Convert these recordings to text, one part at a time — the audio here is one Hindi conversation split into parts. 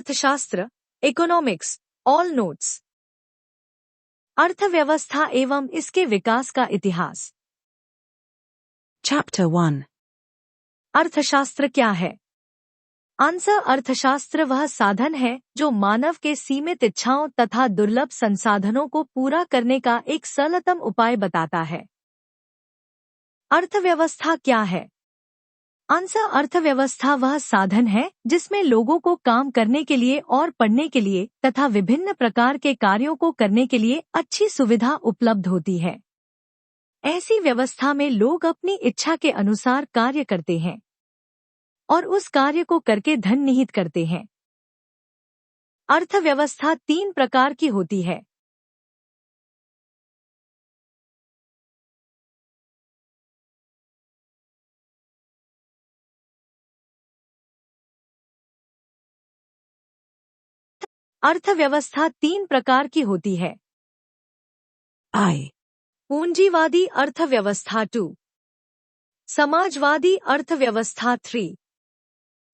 अर्थशास्त्र, इकोनॉमिक्स, ऑल नोट्स। अर्थव्यवस्था एवं इसके विकास का इतिहास। Chapter 1. अर्थशास्त्र क्या है? आंसर: अर्थशास्त्र वह साधन है जो मानव के सीमित इच्छाओं तथा दुर्लभ संसाधनों को पूरा करने का एक सरलतम उपाय बताता है। अर्थव्यवस्था क्या है? आंसर: अर्थव्यवस्था वह साधन है जिसमें लोगों को काम करने के लिए और पढ़ने के लिए तथा विभिन्न प्रकार के कार्यों को करने के लिए अच्छी सुविधा उपलब्ध होती है। ऐसी व्यवस्था में लोग अपनी इच्छा के अनुसार कार्य करते हैं और उस कार्य को करके धन निहित करते हैं। अर्थव्यवस्था 3 प्रकार की होती है। अर्थव्यवस्था 3 प्रकार की होती है। I. पूंजीवादी अर्थव्यवस्था 2, समाजवादी अर्थव्यवस्था 3,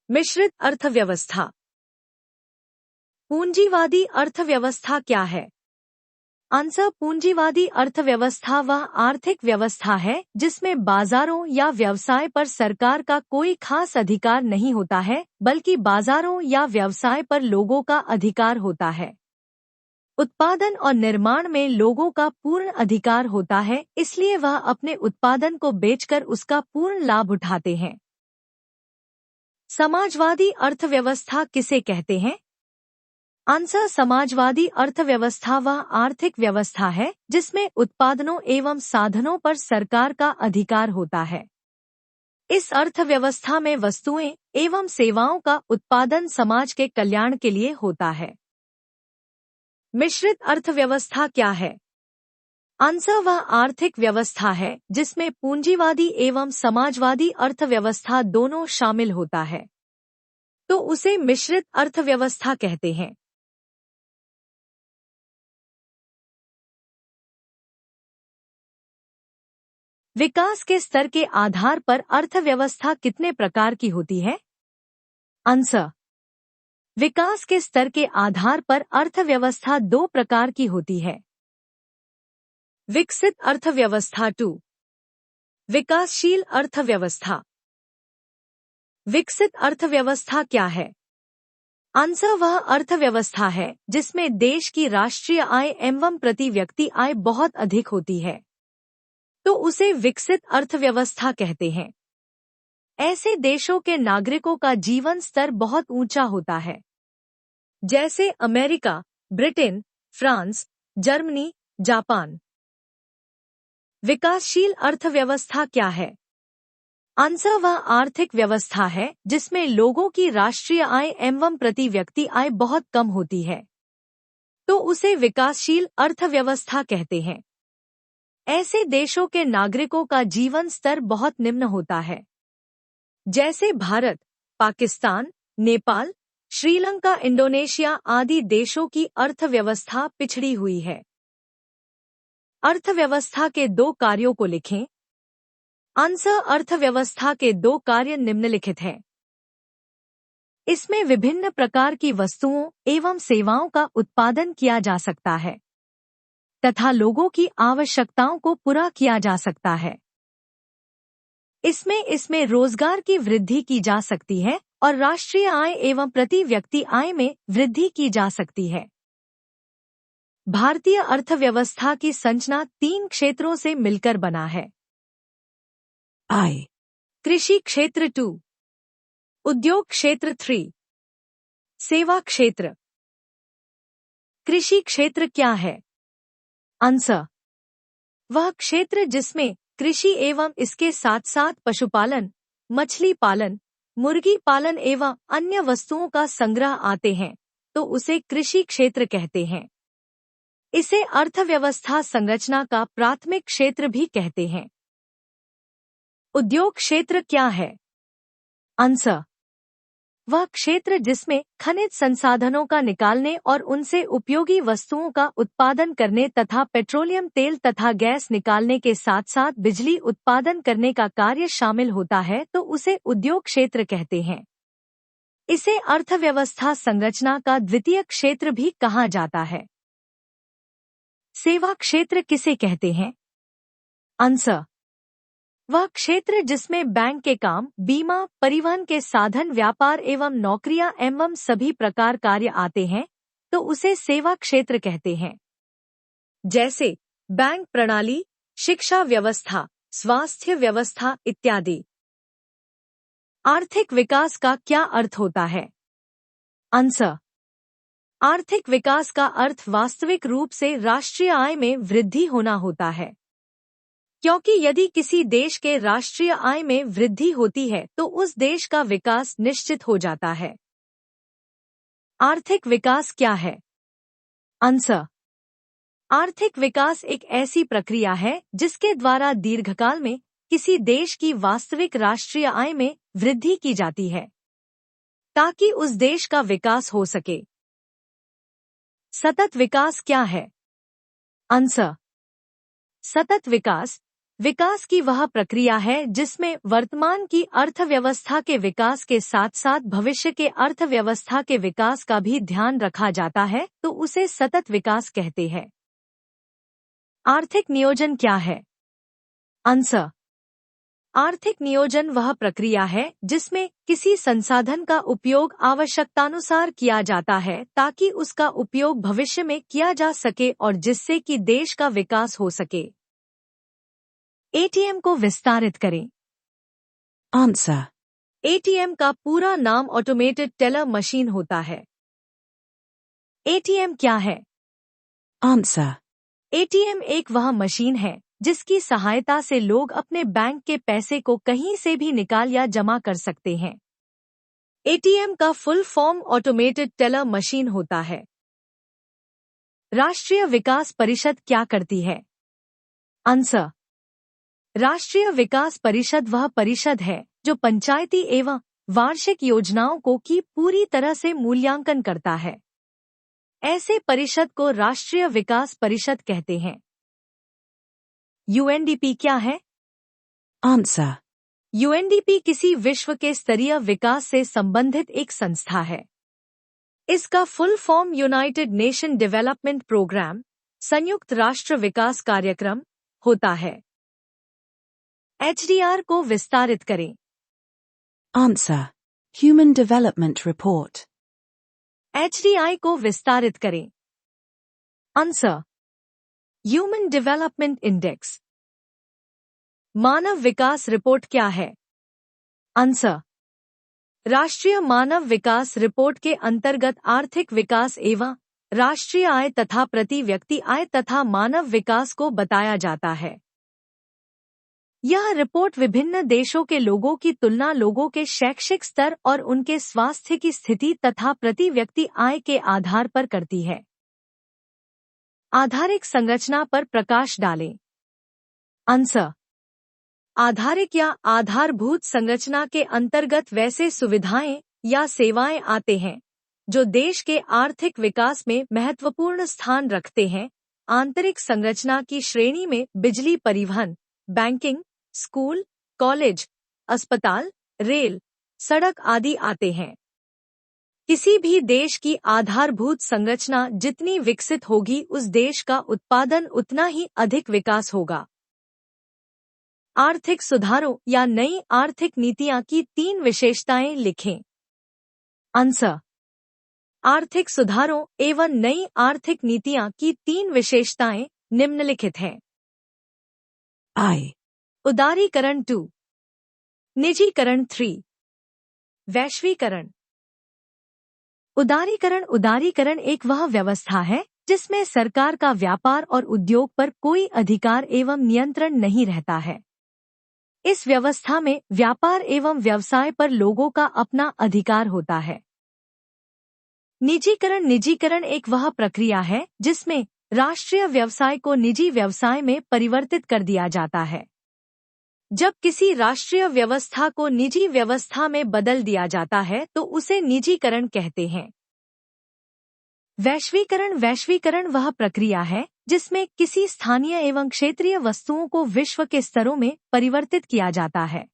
मिश्रित अर्थव्यवस्था। पूंजीवादी अर्थव्यवस्था क्या है? आंसर: पूंजीवादी अर्थव्यवस्था वह आर्थिक व्यवस्था है जिसमें बाजारों या व्यवसाय पर सरकार का कोई खास अधिकार नहीं होता है, बल्कि बाजारों या व्यवसाय पर लोगों का अधिकार होता है। उत्पादन और निर्माण में लोगों का पूर्ण अधिकार होता है, इसलिए वह अपने उत्पादन को बेचकर उसका पूर्ण लाभ उठाते हैं। समाजवादी अर्थव्यवस्था किसे कहते हैं? आंसर: समाजवादी अर्थव्यवस्था वह आर्थिक व्यवस्था है जिसमें उत्पादनों एवं साधनों पर सरकार का अधिकार होता है। इस अर्थव्यवस्था में वस्तुएं एवं सेवाओं का उत्पादन समाज के कल्याण के लिए होता है। मिश्रित अर्थव्यवस्था क्या है? आंसर: वह आर्थिक व्यवस्था है जिसमें पूंजीवादी एवं समाजवादी अर्थव्यवस्था दोनों शामिल होता है, तो उसे मिश्रित अर्थव्यवस्था कहते हैं। विकास के स्तर के आधार पर अर्थव्यवस्था कितने प्रकार की होती है? आंसर: विकास के स्तर के आधार पर अर्थव्यवस्था 2 प्रकार की होती है। विकसित अर्थव्यवस्था 2, विकासशील अर्थव्यवस्था। विकसित अर्थव्यवस्था क्या है? आंसर: वह अर्थव्यवस्था है जिसमें देश की राष्ट्रीय आय एवं प्रति व्यक्ति आय बहुत अधिक होती है, तो उसे विकसित अर्थव्यवस्था कहते हैं। ऐसे देशों के नागरिकों का जीवन स्तर बहुत ऊंचा होता है, जैसे America, Britain, France, Germany, Japan. विकासशील अर्थव्यवस्था क्या है? आंसर: वह आर्थिक व्यवस्था है जिसमें लोगों की राष्ट्रीय आय एवं प्रति व्यक्ति आय बहुत कम होती है, तो उसे विकासशील अर्थव्यवस्था कहते हैं। ऐसे देशों के नागरिकों का जीवन स्तर बहुत निम्न होता है, जैसे भारत, पाकिस्तान, नेपाल, श्रीलंका, इंडोनेशिया आदि देशों की अर्थव्यवस्था पिछड़ी हुई है। अर्थव्यवस्था के 2 कार्यों को लिखें। आंसर: अर्थव्यवस्था के 2 कार्य निम्नलिखित हैं। इसमें विभिन्न प्रकार की वस्तुओं एवं सेवाओं का उत्पादन किया जा सकता है तथा लोगों की आवश्यकताओं को पूरा किया जा सकता है। इसमें रोजगार की वृद्धि की जा सकती है और राष्ट्रीय आय एवं प्रति व्यक्ति आय में वृद्धि की जा सकती है। भारतीय अर्थव्यवस्था की संरचना 3 क्षेत्रों से मिलकर बना है। I. कृषि क्षेत्र 2, उद्योग क्षेत्र 3, सेवा क्षेत्र। कृषि क्षेत्र क्या है? आंसर: वह क्षेत्र जिसमें कृषि एवं इसके साथ साथ पशुपालन, मछली पालन, मुर्गी पालन एवं अन्य वस्तुओं का संग्रह आते हैं, तो उसे कृषि क्षेत्र कहते हैं। इसे अर्थव्यवस्था संरचना का प्राथमिक क्षेत्र भी कहते हैं। उद्योग क्षेत्र क्या है? आंसर: वह क्षेत्र जिसमें खनिज संसाधनों का निकालने और उनसे उपयोगी वस्तुओं का उत्पादन करने तथा पेट्रोलियम तेल तथा गैस निकालने के साथ साथ बिजली उत्पादन करने का कार्य शामिल होता है, तो उसे उद्योग क्षेत्र कहते हैं। इसे अर्थव्यवस्था संरचना का द्वितीय क्षेत्र भी कहा जाता है। सेवा क्षेत्र किसे कहते हैं? आंसर: वह क्षेत्र जिसमें बैंक के काम, बीमा, परिवहन के साधन, व्यापार एवं नौकरियां एवं सभी प्रकार कार्य आते हैं, तो उसे सेवा क्षेत्र कहते हैं। जैसे बैंक प्रणाली, शिक्षा व्यवस्था, स्वास्थ्य व्यवस्था इत्यादि। आर्थिक विकास का क्या अर्थ होता है? आंसर: आर्थिक विकास का अर्थ वास्तविक रूप से राष्ट्रीय आय में वृद्धि होना होता है। क्योंकि यदि किसी देश के राष्ट्रीय आय में वृद्धि होती है तो उस देश का विकास निश्चित हो जाता है। आर्थिक विकास क्या है? आंसर: आर्थिक विकास एक ऐसी प्रक्रिया है जिसके द्वारा दीर्घकाल में किसी देश की वास्तविक राष्ट्रीय आय में वृद्धि की जाती है ताकि उस देश का विकास हो सके। सतत विकास क्या है? आंसर: सतत विकास विकास की वह प्रक्रिया है जिसमें वर्तमान की अर्थव्यवस्था के विकास के साथ साथ भविष्य के अर्थव्यवस्था के विकास का भी ध्यान रखा जाता है, तो उसे सतत विकास कहते हैं। आर्थिक नियोजन क्या है? आंसर: आर्थिक नियोजन वह प्रक्रिया है जिसमें किसी संसाधन का उपयोग आवश्यकतानुसार किया जाता है ताकि उसका उपयोग भविष्य में किया जा सके और जिससे कि देश का विकास हो सके। एटीएम को विस्तारित करें। Answer. एटीएम का पूरा नाम ऑटोमेटेड टेलर मशीन होता है। एटीएम क्या है? Answer. एटीएम एक वह मशीन है जिसकी सहायता से लोग अपने बैंक के पैसे को कहीं से भी निकाल या जमा कर सकते हैं। एटीएम का full form automated teller machine होता है। राष्ट्रीय विकास परिषद क्या करती है? आंसर: राष्ट्रीय विकास परिषद वह परिषद है जो पंचायती एवं वार्षिक योजनाओं को की पूरी तरह से मूल्यांकन करता है। ऐसे परिषद को राष्ट्रीय विकास परिषद कहते हैं। यूएनडीपी क्या है? Answer. यूएनडीपी किसी विश्व के स्तरीय विकास से संबंधित एक संस्था है। इसका full form united nation development programme, संयुक्त राष्ट्र विकास कार्यक्रम होता है। एचडीआर को विस्तारित करें। Answer. Human Development Report. HDI को विस्तारित करें। Answer: human development index. मानव विकास रिपोर्ट क्या है? आंसर: राष्ट्रीय मानव विकास रिपोर्ट के अंतर्गत आर्थिक विकास एवं राष्ट्रीय आय तथा प्रति व्यक्ति आय तथा मानव विकास को बताया जाता है। यह रिपोर्ट विभिन्न देशों के लोगों की तुलना, लोगों के शैक्षिक स्तर और उनके स्वास्थ्य की स्थिति तथा प्रति व्यक्ति आय के आधार पर करती है। आधारिक संरचना पर प्रकाश डालें। आंसर: आधारिक या आधारभूत संरचना के अंतर्गत वैसे सुविधाएं या सेवाएं आते हैं जो देश के आर्थिक विकास में महत्वपूर्ण स्थान रखते हैं। आंतरिक संरचना की श्रेणी में बिजली, परिवहन, बैंकिंग, स्कूल, कॉलेज, अस्पताल, रेल, सड़क आदि आते हैं। किसी भी देश की आधारभूत संरचना जितनी विकसित होगी उस देश का उत्पादन उतना ही अधिक विकास होगा। आर्थिक सुधारों या नई आर्थिक नीतियां की 3 विशेषताएं लिखें। आंसर: आर्थिक सुधारों एवं नई आर्थिक नीतियां की 3 विशेषताएं निम्नलिखित हैं। I. उदारीकरण 2, निजीकरण 3, वैश्वीकरण। उदारीकरण एक वह व्यवस्था है जिसमें सरकार का व्यापार और उद्योग पर कोई अधिकार एवं नियंत्रण नहीं रहता है। इस व्यवस्था में व्यापार एवं व्यवसाय पर लोगों का अपना अधिकार होता है। निजीकरण एक वह प्रक्रिया है जिसमें राष्ट्रीय व्यवसाय को निजी व्यवसाय में परिवर्तित कर दिया जाता है। जब किसी राष्ट्रीय व्यवस्था को निजी व्यवस्था में बदल दिया जाता है तो उसे निजीकरण कहते हैं। वैश्वीकरण वह प्रक्रिया है जिसमें किसी स्थानीय एवं क्षेत्रीय वस्तुओं को विश्व के स्तरों में परिवर्तित किया जाता है,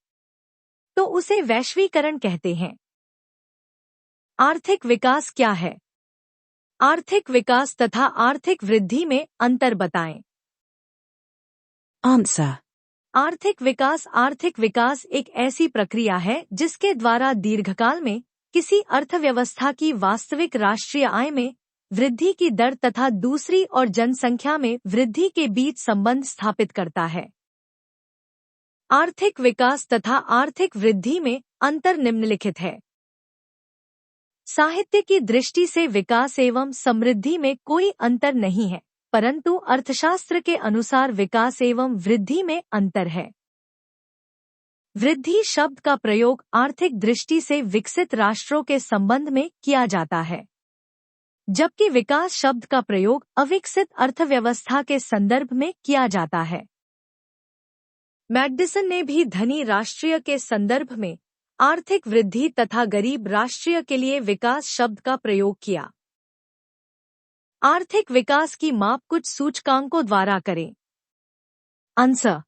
तो उसे वैश्वीकरण कहते हैं। आर्थिक विकास क्या है? आर्थिक विकास तथा आर्थिक वृद्धि में अंतर बताएं। Answer. आर्थिक विकास एक ऐसी प्रक्रिया है जिसके द्वारा दीर्घकाल में किसी अर्थव्यवस्था की वास्तविक राष्ट्रीय आय में वृद्धि की दर तथा दूसरी और जनसंख्या में वृद्धि के बीच संबंध स्थापित करता है। आर्थिक विकास तथा आर्थिक वृद्धि में अंतर निम्नलिखित है। साहित्य की दृष्टि से विकास एवं समृद्धि में कोई अंतर नहीं है, परंतु अर्थशास्त्र के अनुसार विकास एवं वृद्धि में अंतर है। वृद्धि शब्द का प्रयोग आर्थिक दृष्टि से विकसित राष्ट्रों के संबंध में किया जाता है, जबकि विकास शब्द का प्रयोग अविकसित अर्थव्यवस्था के संदर्भ में किया जाता है। मैग्डिसन ने भी धनी राष्ट्रीय के संदर्भ में आर्थिक वृद्धि तथा गरीब राष्ट्रीय के लिए विकास शब्द का प्रयोग किया। आर्थिक विकास की माप कुछ सूचकांकों द्वारा करें। आंसर।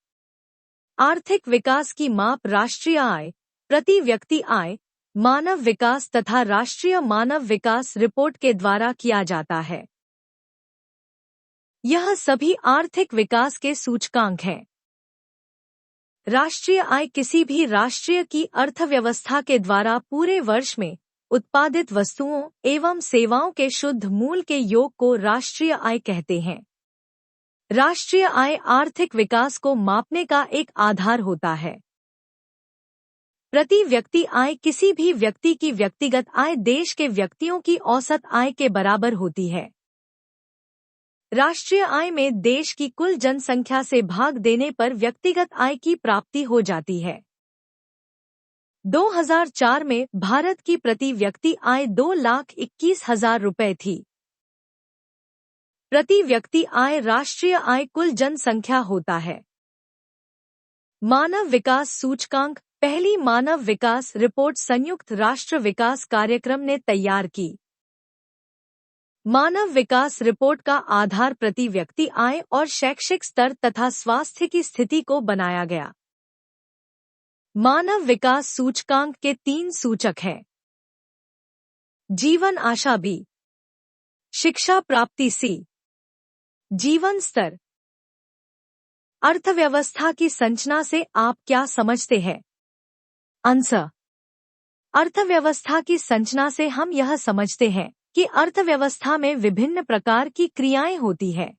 आर्थिक विकास की माप राष्ट्रीय आय, प्रति व्यक्ति आय, मानव विकास तथा राष्ट्रीय मानव विकास रिपोर्ट के द्वारा किया जाता है। यह सभी आर्थिक विकास के सूचकांक हैं। राष्ट्रीय आय किसी भी राष्ट्रीय की अर्थव्यवस्था के द्वारा पूरे वर्ष में उत्पादित वस्तुओं एवं सेवाओं के शुद्ध मूल्य के योग को राष्ट्रीय आय कहते हैं। राष्ट्रीय आय आर्थिक विकास को मापने का एक आधार होता है। प्रति व्यक्ति आय किसी भी व्यक्ति की व्यक्तिगत आय देश के व्यक्तियों की औसत आय के बराबर होती है। राष्ट्रीय आय में देश की कुल जनसंख्या से भाग देने पर व्यक्तिगत आय की प्राप्ति हो जाती है। 2004 में भारत की प्रति व्यक्ति आय 2,21,000 रुपए थी। प्रति व्यक्ति आय राष्ट्रीय आय कुल जनसंख्या होता है। मानव विकास सूचकांक पहली मानव विकास रिपोर्ट संयुक्त राष्ट्र विकास कार्यक्रम ने तैयार की। मानव विकास रिपोर्ट का आधार प्रति व्यक्ति आय और शैक्षिक स्तर तथा स्वास्थ्य की स्थिति को बनाया गया। मानव विकास सूचकांक के 3 सूचक हैं। जीवन आशा B, शिक्षा प्राप्ति C, जीवन स्तर। अर्थव्यवस्था की संरचना से आप क्या समझते हैं? आंसर। अर्थव्यवस्था की संरचना से हम यह समझते हैं कि अर्थव्यवस्था में विभिन्न प्रकार की क्रियाएं होती है,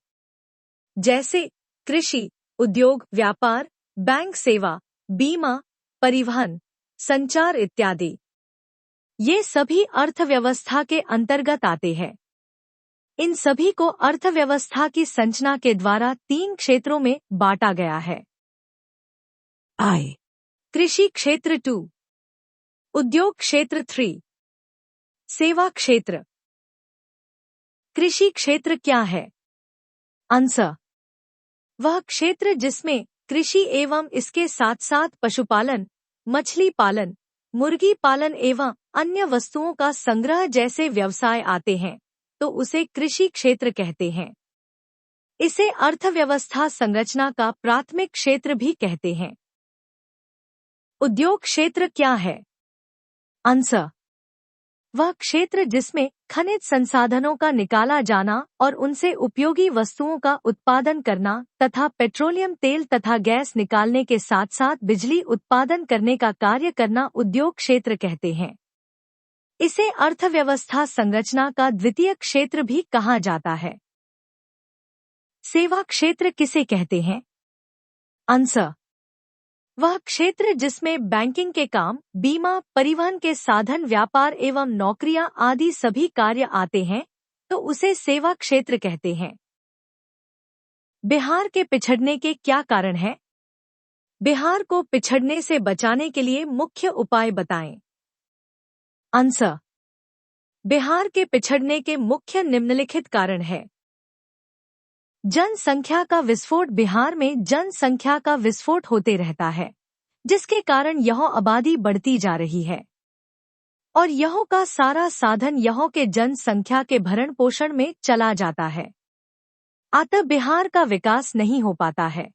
जैसे कृषि, उद्योग, व्यापार, बैंक सेवा, बीमा, परिवहन, संचार इत्यादि। ये सभी अर्थव्यवस्था के अंतर्गत आते हैं। इन सभी को अर्थव्यवस्था की संरचना के द्वारा 3 क्षेत्रों में बांटा गया है। I. कृषि क्षेत्र 2, उद्योग क्षेत्र 3, सेवा क्षेत्र। कृषि क्षेत्र क्या है? आंसर। वह क्षेत्र जिसमें कृषि एवं इसके साथ साथ पशुपालन, मछली पालन, मुर्गी पालन एवं अन्य वस्तुओं का संग्रह जैसे व्यवसाय आते हैं, तो उसे कृषि क्षेत्र कहते हैं। इसे अर्थव्यवस्था संरचना का प्राथमिक क्षेत्र भी कहते हैं। उद्योग क्षेत्र क्या है? आंसर। वह क्षेत्र जिसमें खनिज संसाधनों का निकाला जाना और उनसे उपयोगी वस्तुओं का उत्पादन करना तथा पेट्रोलियम तेल तथा गैस निकालने के साथ साथ बिजली उत्पादन करने का कार्य करना उद्योग क्षेत्र कहते हैं। इसे अर्थव्यवस्था संरचना का द्वितीय क्षेत्र भी कहा जाता है। सेवा क्षेत्र किसे कहते हैं? आंसर। वह क्षेत्र जिसमें बैंकिंग के काम, बीमा, परिवहन के साधन, व्यापार एवं नौकरियां आदि सभी कार्य आते हैं, तो उसे सेवा क्षेत्र कहते हैं। बिहार के पिछड़ने के क्या कारण हैं? बिहार को पिछड़ने से बचाने के लिए मुख्य उपाय बताएं। आंसर। बिहार के पिछड़ने के मुख्य निम्नलिखित कारण है। जनसंख्या का विस्फोट। बिहार में जनसंख्या का विस्फोट होते रहता है, जिसके कारण यहाँ आबादी बढ़ती जा रही है और यहाँ का सारा साधन यहाँ के जनसंख्या के भरण पोषण में चला जाता है। अतः बिहार का विकास नहीं हो पाता है।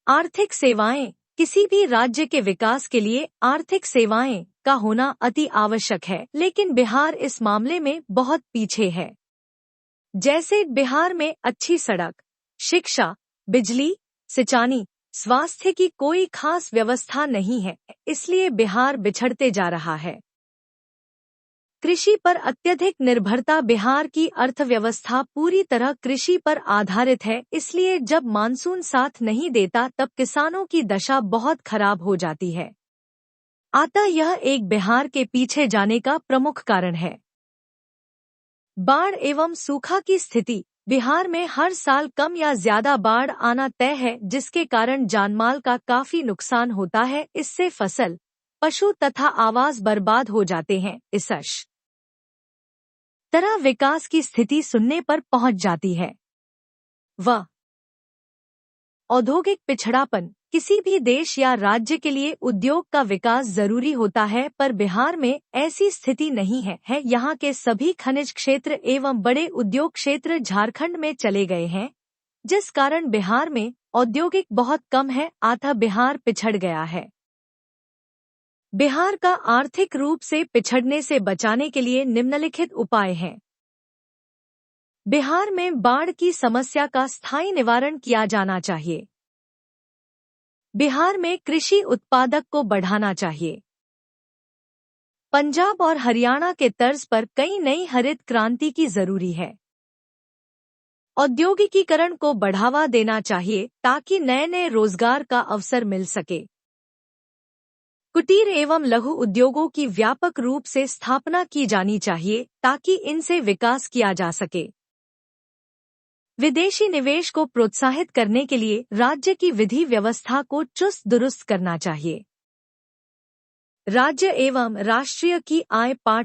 आर्थिक सेवाएं। किसी भी राज्य के विकास के लिए आर्थिक सेवाएं का होना अति आवश्यक है, लेकिन बिहार इस मामले में बहुत पीछे है। जैसे बिहार में अच्छी सड़क, शिक्षा, बिजली, सिंचाई, स्वास्थ्य की कोई खास व्यवस्था नहीं है, इसलिए बिहार बिछड़ते जा रहा है। कृषि पर अत्यधिक निर्भरता। बिहार की अर्थव्यवस्था पूरी तरह कृषि पर आधारित है, इसलिए जब मानसून साथ नहीं देता तब किसानों की दशा बहुत खराब हो जाती है। अतः यह एक बिहार के पीछे जाने का प्रमुख कारण है। बाढ़ एवं सूखा की स्थिति। बिहार में हर साल कम या ज्यादा बाढ़ आना तय है, जिसके कारण जानमाल का काफी नुकसान होता है। इससे फसल, पशु तथा आवास बर्बाद हो जाते हैं। इस तरह विकास की स्थिति शून्य पर पहुंच जाती है। औद्योगिक पिछड़ापन। किसी भी देश या राज्य के लिए उद्योग का विकास जरूरी होता है, पर बिहार में ऐसी स्थिति नहीं है। यहाँ के सभी खनिज क्षेत्र एवं बड़े उद्योग क्षेत्र झारखंड में चले गए हैं, जिस कारण बिहार में औद्योगिक बहुत कम है। अतः बिहार पिछड़ गया है। बिहार का आर्थिक रूप से पिछड़ने से बचाने के लिए निम्नलिखित उपाय हैं। बिहार में बाढ़ की समस्या का स्थायी निवारण किया जाना चाहिए। बिहार में कृषि उत्पादक को बढ़ाना चाहिए। पंजाब और हरियाणा के तर्ज पर कई नई हरित क्रांति की जरूरी है। औद्योगिकीकरण को बढ़ावा देना चाहिए ताकि नए नए रोजगार का अवसर मिल सके। कुटीर एवं लघु उद्योगों की व्यापक रूप से स्थापना की जानी चाहिए ताकि इनसे विकास किया जा सके। विदेशी निवेश को प्रोत्साहित करने के लिए राज्य की विधि व्यवस्था को चुस्त दुरुस्त करना चाहिए। राज्य एवं राष्ट्रीय की आय पाठ